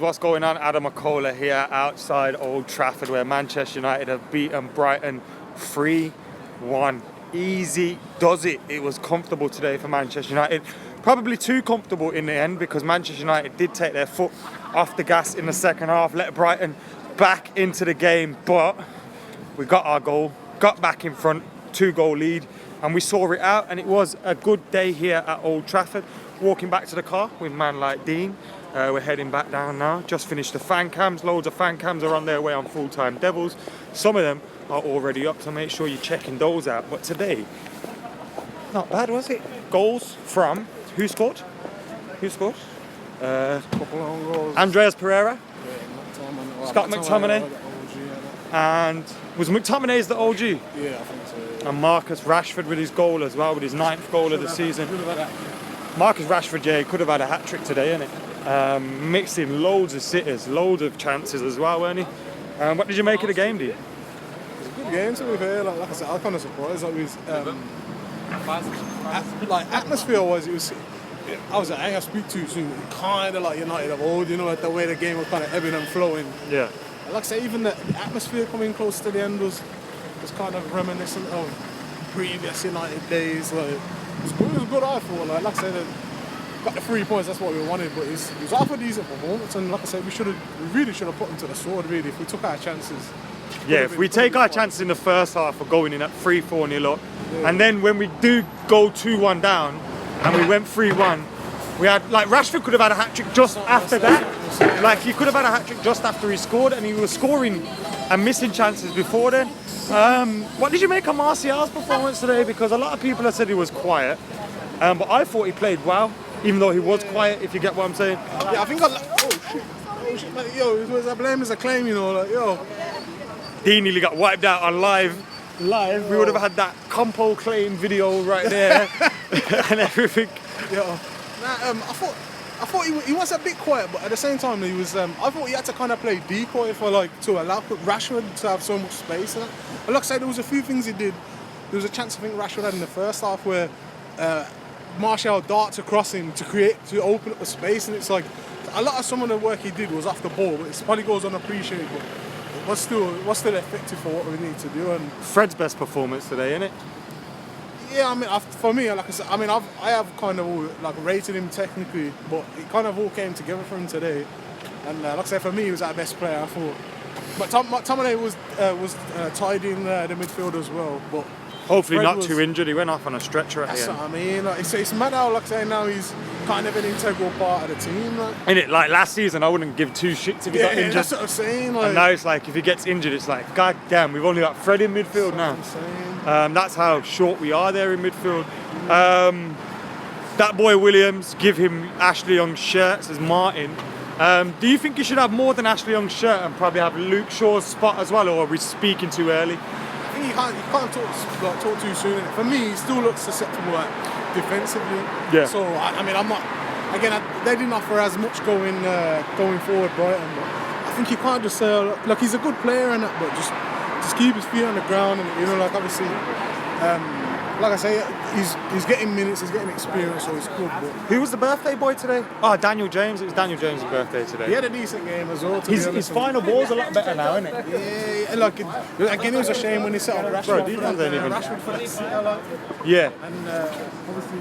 What's going on? AdamMcKola here outside Old Trafford, where Manchester United have beaten Brighton 3-1. Easy does it. It was comfortable today for Manchester United. Probably too comfortable in the end, because Manchester United did take their foot off the gas in the second half, let Brighton back into the game, but we got our goal, got back in front, 2-goal lead, and we saw it out, and it was a good day here at Old Trafford. Walking back to the car with man like Dean. We're heading back down now. Just finished the fan cams. Loads of fan cams are on their way on Full-Time Devils. Some of them are already up, so make sure you're checking those out. But today, not bad, was it? Goals from, who scored? Couple of goals. Andreas Pereira. Yeah, Scott McTominay. And was McTominay's the OG? Yeah, I think so. And Marcus Rashford with his goal as well, with his 9th goal of the season. Marcus Rashford, yeah, he could have had a hat-trick today, innit? Mixed in loads of sitters, loads of chances as well, weren't he? What did you make of the game, Dean? It was a good game, to be fair. Like I said, I was kind of surprised. Atmosphere-wise, it was. I was like, I ain't speak too soon. Kind of like United of old, you know, like the way the game was kind of ebbing and flowing. Yeah. And like I say, even the atmosphere coming close to the end was kind of reminiscent of previous United days. Like, it was good, I thought. Like I said, got the 3 points, that's what we wanted, but it was half a decent performance, and like I said, we really should have put them to the sword, really, if we took our chances. Yeah, if we take our chances in the first half of going in at 3-4-0 up, and then when we do go 2-1 down, and we went 3-1, we had, like, Rashford could have had a hat-trick just after that. Like, he could have had a hat-trick just after he scored, and he was scoring and missing chances before then. What did you make of Martial's performance today? Because a lot of people have said he was quiet, but I thought he played well, even though he was quiet, if you get what I'm saying. Yeah, I think oh shit, like, yo, it was a blame as a claim, you know, like, yo. He nearly got wiped out on live. We would have had that compo claim video right there and everything. Yo, I thought he was a bit quiet, but at the same time he was. I thought he had to kind of play decoy to allow Rashford to have so much space. But like I said, there was a few things he did. There was a chance I think Rashford had in the first half where Martial darts across him to open up the space, and it's like a lot of some of the work he did was off the ball, but it probably goes unappreciated. But it was still effective for what we need to do. And Fred's best performance today, innit? Yeah, I mean, for me, like I said, I mean, I have kind of like rated him technically, but it kind of all came together for him today. And like I said, for me, he was our best player, I thought. But McTominay was tidying the midfield as well. But hopefully Fred not too injured. He went off on a stretcher at the end. That's what I mean. Like, it's mad how, like I say, now he's kind of an integral part of the team. Like. Like last season, I wouldn't give two shits if he got injured. That's what I'm saying. Like, and now it's like, if he gets injured, it's like, god damn, we've only got Fred in midfield now. That's how short we are there in midfield. That boy Williams, give him Ashley Young's shirt, says Martin. Do you think you should have more than Ashley Young's shirt and probably have Luke Shaw's spot as well, or are we speaking too early? I think you can't talk too soon. For me, he still looks susceptible defensively. Yeah. So I mean, I'm not. Again, they didn't offer as much going forward, Brighton. But I think you can't just say, look, he's a good player and that, but just keep his feet on the ground, and you know, like obviously, like I say, he's getting minutes, he's getting experience, so it's good. But who was the birthday boy today? Oh, Daniel James. It was Daniel James' birthday today. He had a decent game as well. His final ball's a lot better now, isn't it? Yeah, like again, it was a shame when he set up Rashford. Rashford for that sitter, yeah. And obviously,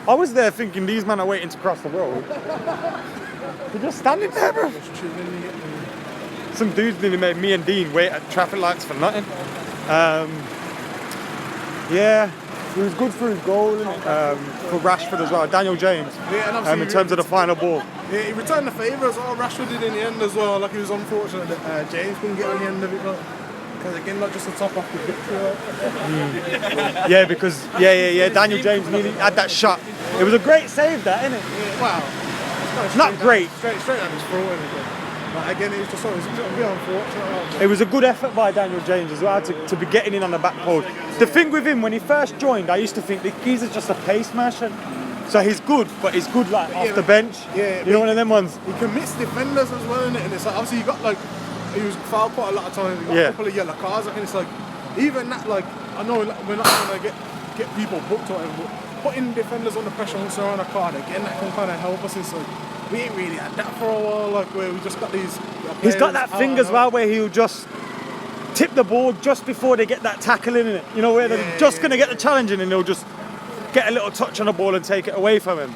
I was there thinking these men are waiting to cross the road. They're just standing there, bro. Some dudes nearly made me and Dean wait at traffic lights for nothing. Yeah, it was good for his goal, for Rashford as well. Daniel James, in terms of the final ball. Yeah, he returned the favour as well. Rashford did in the end as well. Like, it was unfortunate that James couldn't get on the end of it. Because again, like, just to top off the victory. Yeah, because Daniel James nearly had that shot. It was a great save, that, isn't it? Yeah, wow. It's not great. Straight at his throat, innit? But again, it was just a bit unfortunate. It was a good effort by Daniel James as well to be getting in on the back post. The thing with him, when he first joined, I used to think that he's just a pace smasher. So he's good, but he's good like off the bench. Yeah, you know, one of them ones. He can miss defenders as well, innit? And it's like, obviously, he was fouled quite a lot of times. He got a couple of yellow cards. And it's like, even that, like, I know we're not going to get people booked or whatever, but putting defenders under pressure once they're on a card, again, that can kind of help us. It's like, we ain't really had that for a while. Like where we just got these. He's got that thing as well where he'll just tip the ball just before they get that tackle in it. You know, where they're just going to get the challenge in and they'll just get a little touch on the ball and take it away from him,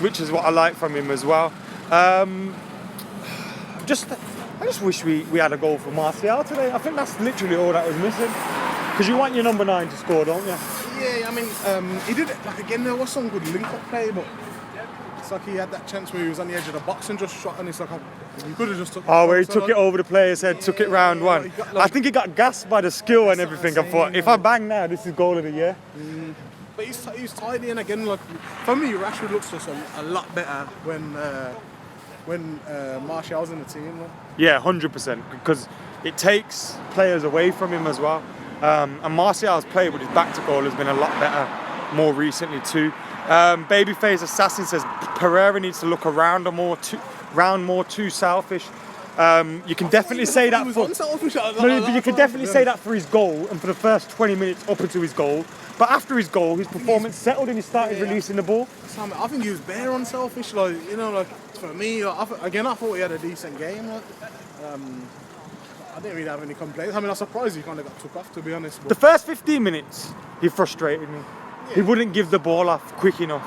which is what I like from him as well. I just wish we had a goal for Martial today. I think that's literally all that was missing. Because you want your number 9 to score, don't you? Yeah, I mean, he did it, like again, there was some good link-up play, but it's like he had that chance where he was on the edge of the box and just shot, and it's like, he could have just took it. Oh, where he took it over the player's head, took it round one. I think he got gassed by the skill and everything. I thought, if I bang now, this is goal of the year. But he's tidy, and again, like, for me, Rashford looks just a lot better when Martial's in the team. Like. Yeah, 100%, because it takes players away from him as well. And Martial's play with his back to goal has been a lot better more recently too. Babyface Assassin says Pereira needs to look around more too selfish. You can definitely say that for you can definitely say that for his goal and for the first 20 minutes up into his goal. But after his goal, his performance settled and he started releasing the ball. I think he was bare unselfish. Like, you know, like for me, I thought he had a decent game. Like, I didn't really have any complaints. I mean, I'm surprised he kind of got took off, to be honest. But the first 15 minutes, he frustrated me. Yeah. He wouldn't give the ball off quick enough.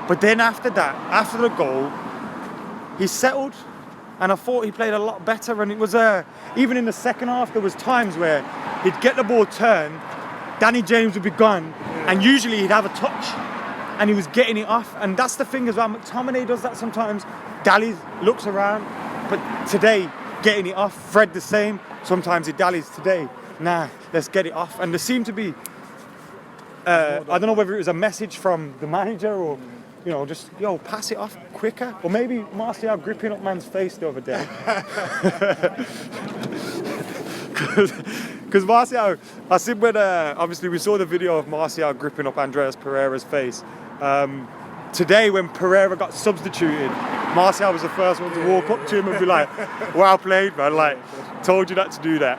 But then after that, after the goal, he settled. And I thought he played a lot better. And it was, even in the second half, there was times where he'd get the ball turned, Danny James would be gone, and usually he'd have a touch, and he was getting it off. And that's the thing as well. McTominay does that sometimes. Dallies, looks around. But today, getting it off. Fred the same. Sometimes he dallies. Today, nah, let's get it off. And there seemed to be, I don't know whether it was a message from the manager or, you know, just, pass it off quicker. Or maybe Martial gripping up man's face the other day. Because Martial, I said when, obviously we saw the video of Martial gripping up Andreas Pereira's face. Today when Pereira got substituted, Martial was the first one to walk up to him and be like, well played, man, like, told you not to do that.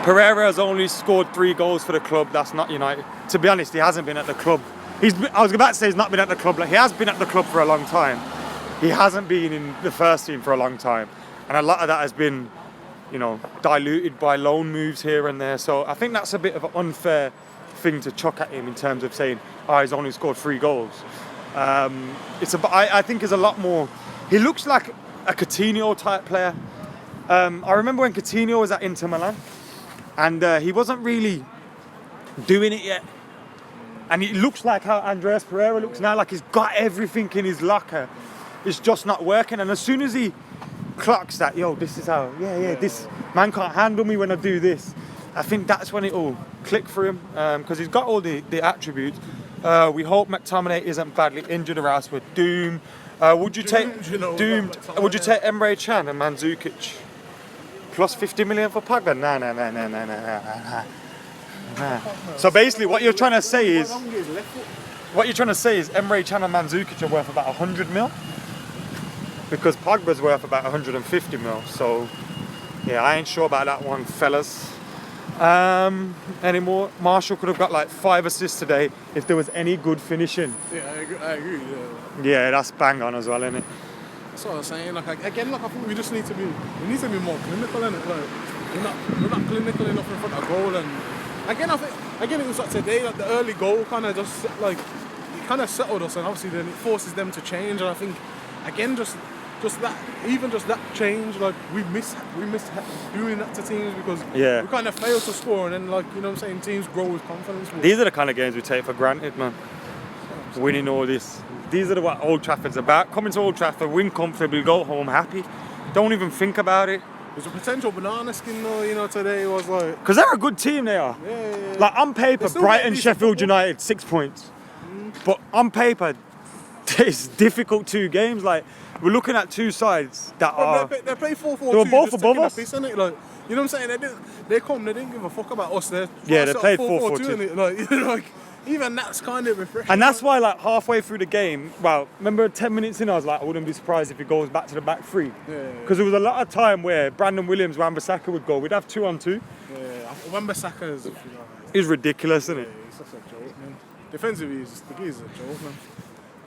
Pereira has only scored 3 goals for the club, that's not United. To be honest, he hasn't been at the club. I was about to say he's not been at the club, like, he has been at the club for a long time. He hasn't been in the first team for a long time. And a lot of that has been, diluted by loan moves here and there. So I think that's a bit of an unfair thing to chuck at him in terms of saying, he's only scored 3 goals. I think there's a lot more. He looks like a Coutinho type player. I remember when Coutinho was at Inter Milan, and he wasn't really doing it yet. And it looks like how Andreas Pereira looks now, like he's got everything in his locker. It's just not working. And as soon as he clocks that, this is how, this man can't handle me when I do this. I think that's when it all clicked for him, because he's got all the attributes. We hope McTominay isn't badly injured or else we're doomed. Would you take Emre Can and Mandzukic? Plus 50 million for Pogba? Nah. So basically what you're trying to say is Emre Can and Mandzukic are worth about 100 mil? Because Pogba's worth about 150 mil. So yeah, I ain't sure about that one, fellas. Anymore. Marshall could have got like 5 assists today if there was any good finishing. Yeah, I agree. Yeah, that's bang on as well, isn't it? That's what I was saying. Like I think we just need to be more clinical in it. Like we're not clinical enough in front of goal. And again, it was like today, like the early goal kind of just like it kind of settled us, and obviously then it forces them to change. And I think again, just that change, like we miss doing that to teams because we kind of fail to score, and then like what I'm saying, teams grow with confidence. These are the kind of games we take for granted, man. Winning all this. These are what Old Trafford's about. Coming to Old Trafford, win comfortably, go home happy. Don't even think about it. There's a potential banana skin though, today was like... Because they're a good team, they are. Yeah. Like on paper, Brighton, Sheffield United, 6 points. But on paper, it's difficult 2 games. Like, we're looking at 2 sides that are... They play 4-4-2. They were both above us. Piss, like, you know what I'm saying? They didn't give a fuck about us. They played 4-4-2. Like, even that's kind of refreshing. And that's why, like, halfway through the game, remember 10 minutes in, I was like, I wouldn't be surprised if he goes back to the back 3. Because there was a lot of time where Brandon Williams, Wan-Bissaka would go. We'd have 2-on-2. Yeah, Wan-Bissaka is ridiculous, isn't it? He's such a joke, man. Defensively, he's a joke, man.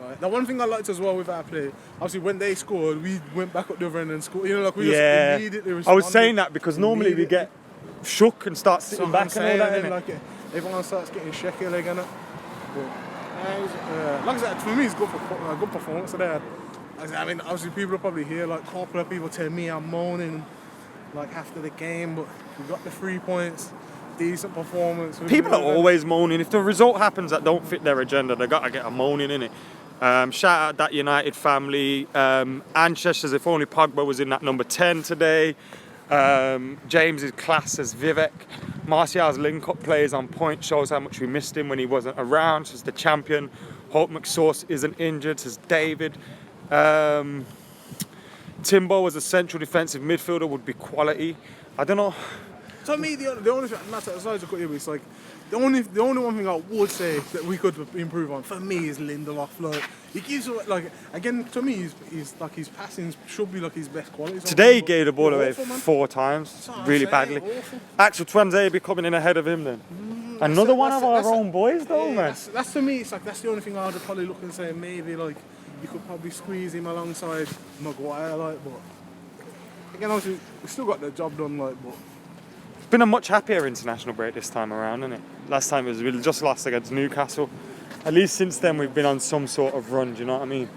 Right. The one thing I liked as well with our play, obviously when they scored, we went back up the other end and scored. You know, like we just immediately responded. I was saying that because normally we get shook and start sitting back and all that, and then, like, everyone starts getting shaky like that. Like I said, for me, it's good for good performance today. I mean, obviously people are probably here, like a couple of people tell me I'm moaning like after the game, but we got the 3 points, decent performance. People are always moaning. If the result happens that don't fit their agenda, they got to get a moaning in it. Shout out that United family. Ancesh says if only Pogba was in that number 10 today. James is class as Vivek. Martial's link-up play is on point, shows how much we missed him when he wasn't around, says the champion. Hope McSauce isn't injured, says David. Timbo as a central defensive midfielder would be quality. I don't know. To me, the only thing, not sorry to cut you, but it's like the only one thing I would say that we could improve on for me is Lindelof. Like he gives like again to me, he's like his passing should be like his best quality. Today he gave the ball away 4 times, really badly. Awful. Axel Twanzebe be coming in ahead of him then. Another one of our own boys though, man. That's to me. It's like that's the only thing I'd probably look and say maybe like you could probably squeeze him alongside Maguire, like, but again obviously we still got the job done, like, but. Been a much happier international break this time around, isn't it? Last time we just lost against Newcastle. At least since then we've been on some sort of run, do you know what I mean?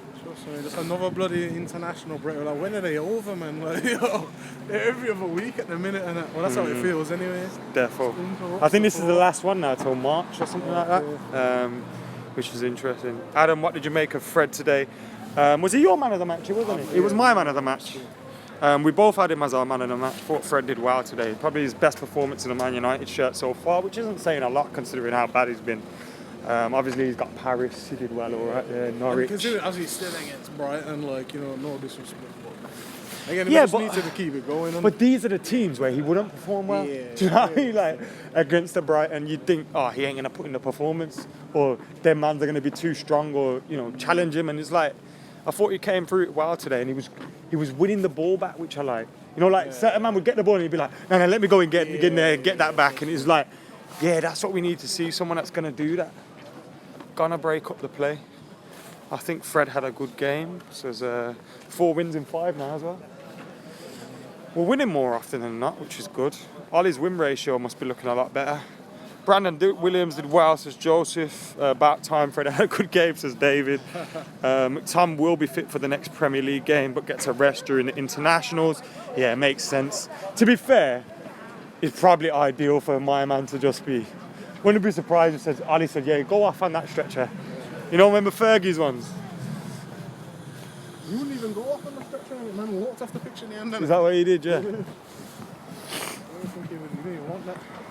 Just another bloody international break. Like, when are they over, man? Like, they're every other week at the minute, and well, that's how it feels, anyway. Therefore, I think this is the last one now till March or something like that, which is interesting. Adam, what did you make of Fred today? Was he your man of the match? Wasn't he? It was my man of the match. We both had him as our man of the match. Thought Fred did well today. Probably his best performance in a Man United shirt so far, which isn't saying a lot considering how bad he's been. Obviously he's got Paris. He did well, all right. Norwich. Considering as he's still against Brighton, like, you know, no disrespect. But again, he just needs to keep it going. But these are the teams where he wouldn't perform well. Yeah, do you know what I mean? Like against the Brighton, you'd think, oh, he ain't gonna put in the performance, or their mans are gonna be too strong, or challenge him. And it's like, I thought he came through it well today, and he was winning the ball back, which I like. Certain man would get the ball and he'd be like, no, let me go and get in there, get that back. And it's like, yeah, that's what we need to see, someone that's going to do that. Gonna break up the play. I think Fred had a good game. So there's 4 wins in 5 now as well. We're winning more often than not, which is good. Ollie's win ratio must be looking a lot better. Brandon Williams did well, says Joseph. About time Fred had a good game, says David. Tom will be fit for the next Premier League game, but gets a rest during the internationals. Yeah, it makes sense. To be fair, it's probably ideal for my man to just be. Wouldn't be surprised if says Ollie said, yeah, go off on that stretcher. Remember Fergie's ones? You wouldn't even go off on the stretcher, man. Walked off the pitch in the end. Is that what he did? Yeah.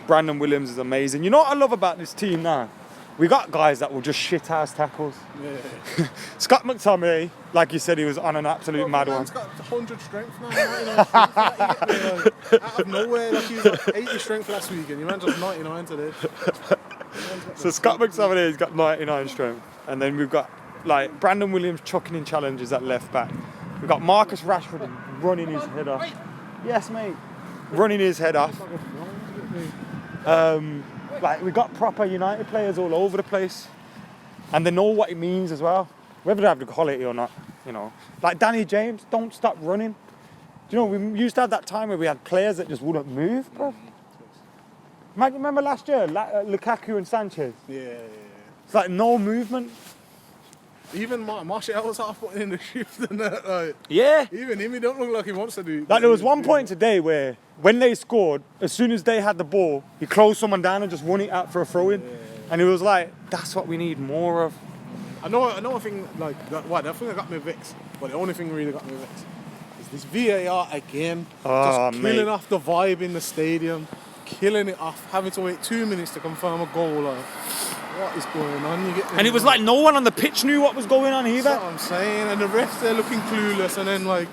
Brandon Williams is amazing. You know what I love about this team now? We got guys that will just shit ass tackles. Yeah. Scott McTominay, like you said, he was on an absolute mad one. He's got 100 strength now. 99 strength. Out of nowhere, like he was like 80 strength last week, and he ran just 99 today. So Scott McTominay's got 99 strength, and then we've got like Brandon Williams chucking in challenges at left back. We've got Marcus Rashford running his head off. Yes, mate. Running his head off. We got proper United players all over the place, and they know what it means as well, whether they have the quality or not. Like Danny James, don't stop running. We used to have that time where we had players that just wouldn't move, bro. Remember last year, Lukaku and Sanchez? Yeah. It's like no movement. Even Martial was half putting in the shift and that, like. Yeah. Even him, he don't look like he wants to do. Like there was one point today where, when they scored, as soon as they had the ball, he closed someone down and just won it out for a throw-in. Yeah. And it was like, that's what we need more of. I know a thing like that. What? That thing that got me vexed, but the only thing really got me vexed is this VAR again. Just killing off the vibe in the stadium, killing it off, having to wait 2 minutes to confirm a goal. Like, what is going on? And it was like no one on the pitch knew what was going on either. That's what I'm saying. And the refs, they're looking clueless. And then like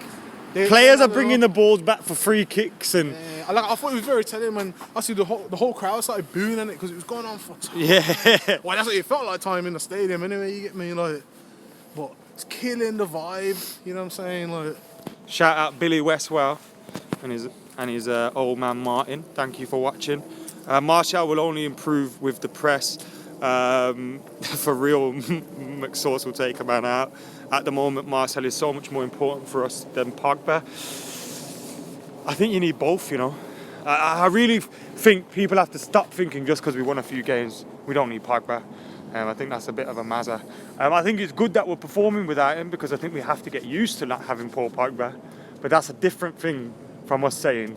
players are bringing the balls back for free kicks and. I thought it was very telling when I see the whole crowd started booing at it because it was going on for time. Yeah. Well, that's what it felt like time in the stadium anyway. You get me, like, but it's killing the vibe. You know what I'm saying? Like, shout out Billy Westwell and his old man Martin. Thank you for watching. Martial will only improve with the press. For real, McSauce will take a man out. At the moment, Marcel is so much more important for us than Pogba. I think you need both, you know. I really think people have to stop thinking just because we won a few games, we don't need Pogba. I think that's a bit of a mazza. I think it's good that we're performing without him because I think we have to get used to not having Paul Pogba. But that's a different thing from us saying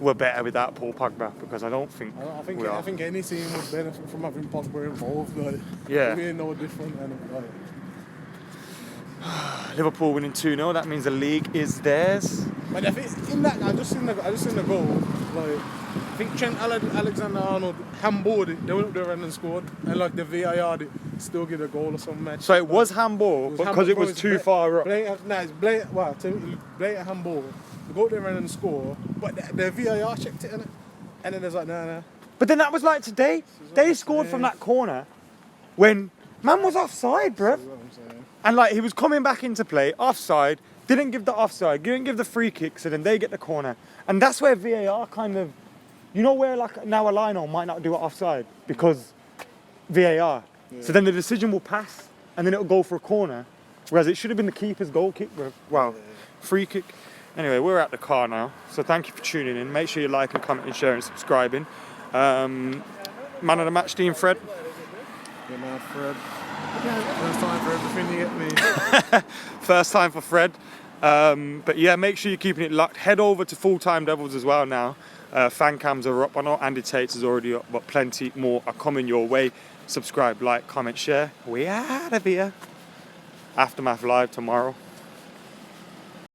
we're better without Paul Pogba, because I don't think we are. I think any team would benefit from having Pogba involved. Like, Yeah. we ain't no different. And, like, Liverpool winning 2-0, that means the league is theirs. but I think in that, I just seen the goal. Like, I think Trent Alexander-Arnold handballed it. They went up there and scored, and like the VAR did still give a goal or something. Match. So it was handball because it was too far up. Blatant handball. They go up there and score, but the VAR checked it, innit? And then there's like, nah. But then that was like today. They scored from that corner when man was offside, bruv. That's what I'm saying. And like he was coming back into play, offside, didn't give the offside, didn't give the free kick, so then they get the corner. And that's where VAR kind of, you know, where like now a line might not do it offside because VAR. Yeah. So then the decision will pass and then it'll go for a corner, whereas it should have been the keeper's goal kick, bruv. Wow, free kick. Anyway, we're at the car now, so thank you for tuning in. Make sure you like and comment and share and subscribing. Man of the match team, Fred. Yeah, man, Fred. First time for everything you get me. First time for Fred. But yeah, make sure you're keeping it locked. Head over to Full Time Devils as well now. Fan cams are up. I know Andy Tate's is already up, but plenty more are coming your way. Subscribe, like, comment, share. We out of here. Aftermath Live tomorrow.